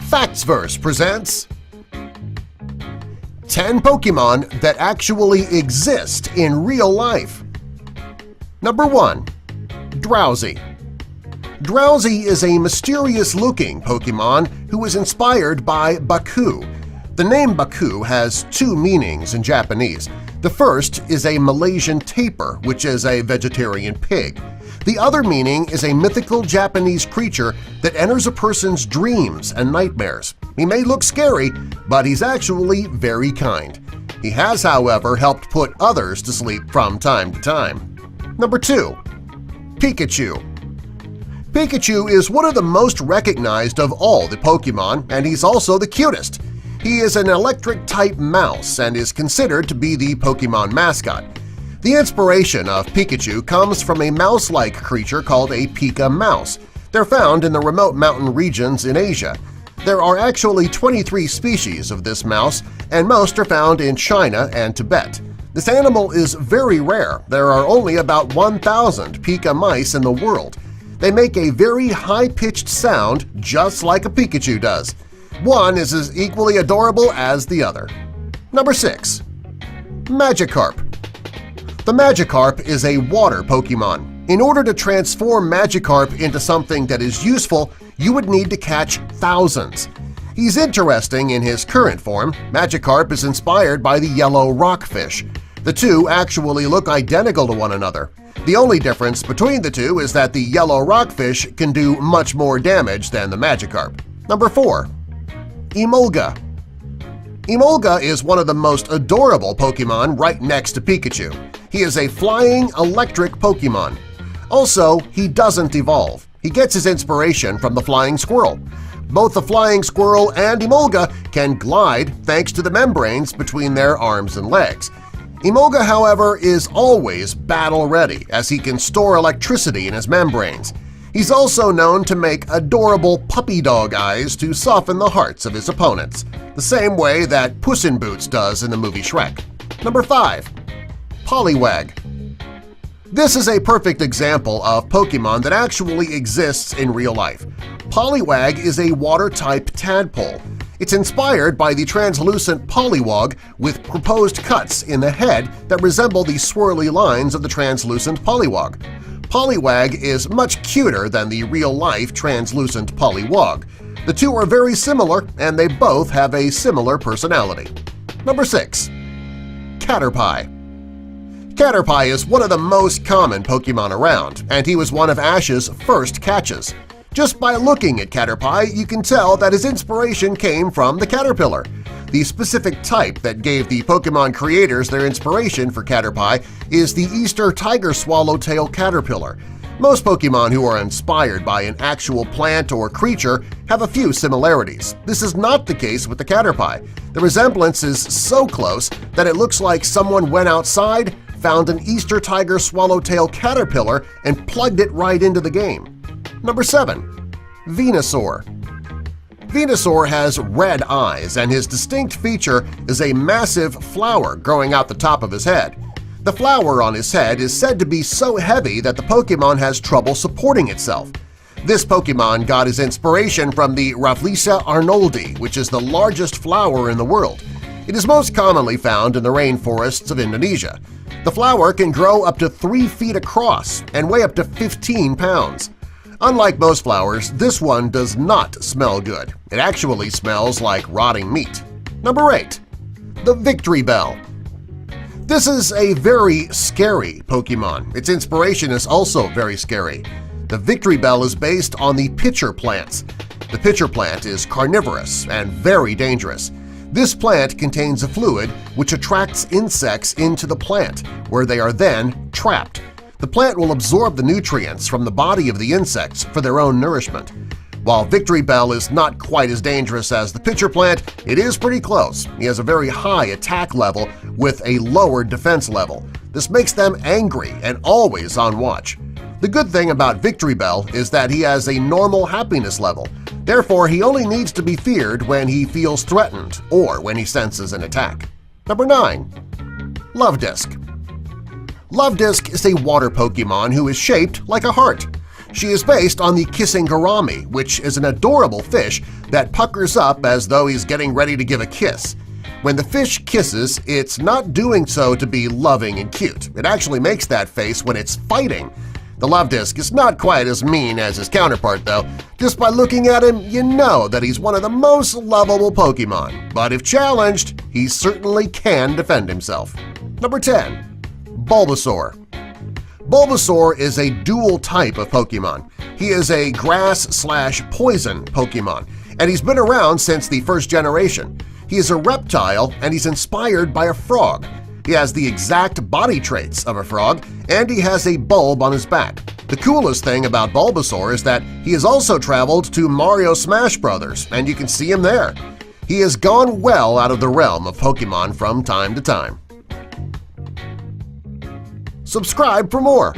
Factsverse presents 10 Pokemon that actually exist in real life. Number 1. Drowsy. Drowsy is a mysterious-looking Pokemon who is inspired by Baku. The name Baku has two meanings in Japanese. The first is a Malaysian tapir, which is a vegetarian pig. The other meaning is a mythical Japanese creature that enters a person's dreams and nightmares. He may look scary, but he's actually very kind. He has, however, helped put others to sleep from time to time. Number 2. Pikachu. Pikachu is one of the most recognized of all the Pokemon, and he's also the cutest. He is an electric-type mouse and is considered to be the Pokemon mascot. The inspiration of Pikachu comes from a mouse-like creature called a Pika mouse. They're found in the remote mountain regions in Asia. There are actually 23 species of this mouse, and most are found in China and Tibet. This animal is very rare. There are only about 1,000 Pika mice in the world. They make a very high-pitched sound just like a Pikachu does. One is as equally adorable as the other. Number 6. Magikarp. The Magikarp is a water Pokemon. In order to transform Magikarp into something that is useful, you would need to catch thousands. He's interesting in his current form. Magikarp is inspired by the yellow rockfish. The two actually look identical to one another. The only difference between the two is that the yellow rockfish can do much more damage than the Magikarp. Number 4. Emolga. Emolga is one of the most adorable Pokemon right next to Pikachu. He is a flying electric Pokemon. Also, he doesn't evolve. He gets his inspiration from the flying squirrel. Both the flying squirrel and Emolga can glide thanks to the membranes between their arms and legs. Emolga, however, is always battle-ready as he can store electricity in his membranes. He's also known to make adorable puppy dog eyes to soften the hearts of his opponents, the same way that Puss in Boots does in the movie Shrek. Number 5. Poliwag. This is a perfect example of Pokemon that actually exists in real life. Poliwag is a water-type tadpole. It's inspired by the translucent Poliwag with proposed cuts in the head that resemble the swirly lines of the translucent Poliwag. Poliwag is much cuter than the real-life translucent Poliwag. The two are very similar, and they both have a similar personality. Number 6. Caterpie. Caterpie is one of the most common Pokemon around, and he was one of Ash's first catches. Just by looking at Caterpie, you can tell that his inspiration came from the caterpillar. The specific type that gave the Pokemon creators their inspiration for Caterpie is the Easter tiger swallowtail caterpillar. Most Pokemon who are inspired by an actual plant or creature have a few similarities. This is not the case with the Caterpie. The resemblance is so close that it looks like someone went outside, found an Easter tiger swallowtail caterpillar, and plugged it right into the game. Number 7. Venusaur. Venusaur has red eyes, and his distinct feature is a massive flower growing out the top of his head. The flower on his head is said to be so heavy that the Pokemon has trouble supporting itself. This Pokemon got his inspiration from the Rafflesia arnoldi, which is the largest flower in the world. It is most commonly found in the rainforests of Indonesia. The flower can grow up to 3 feet across and weigh up to 15 pounds. Unlike most flowers, this one does not smell good. It actually smells like rotting meat. Number 8. The Victory Bell. This is a very scary Pokemon. Its inspiration is also very scary. The Victory Bell is based on the pitcher plants. The pitcher plant is carnivorous and very dangerous. This plant contains a fluid which attracts insects into the plant, where they are then trapped. The plant will absorb the nutrients from the body of the insects for their own nourishment. While Victory Bell is not quite as dangerous as the pitcher plant, it is pretty close. He has a very high attack level with a lower defense level. This makes them angry and always on watch. The good thing about Victory Bell is that he has a normal happiness level. Therefore, he only needs to be feared when he feels threatened or when he senses an attack. Number 9. Luvdisc. Luvdisc is a water Pokemon who is shaped like a heart. She is based on the kissing gourami, which is an adorable fish that puckers up as though he's getting ready to give a kiss. When the fish kisses, it's not doing so to be loving and cute. It actually makes that face when it's fighting. The love disc is not quite as mean as his counterpart, though. Just by looking at him, you know that he's one of the most lovable Pokemon, but if challenged, he certainly can defend himself. Number 10. Bulbasaur. Bulbasaur is a dual type of Pokemon. He is a grass/poison Pokemon, and he's been around since the first generation. He is a reptile and he's inspired by a frog. He has the exact body traits of a frog, and he has a bulb on his back. The coolest thing about Bulbasaur is that he has also traveled to Mario Smash Bros., and you can see him there. He has gone well out of the realm of Pokemon from time to time. Subscribe for more!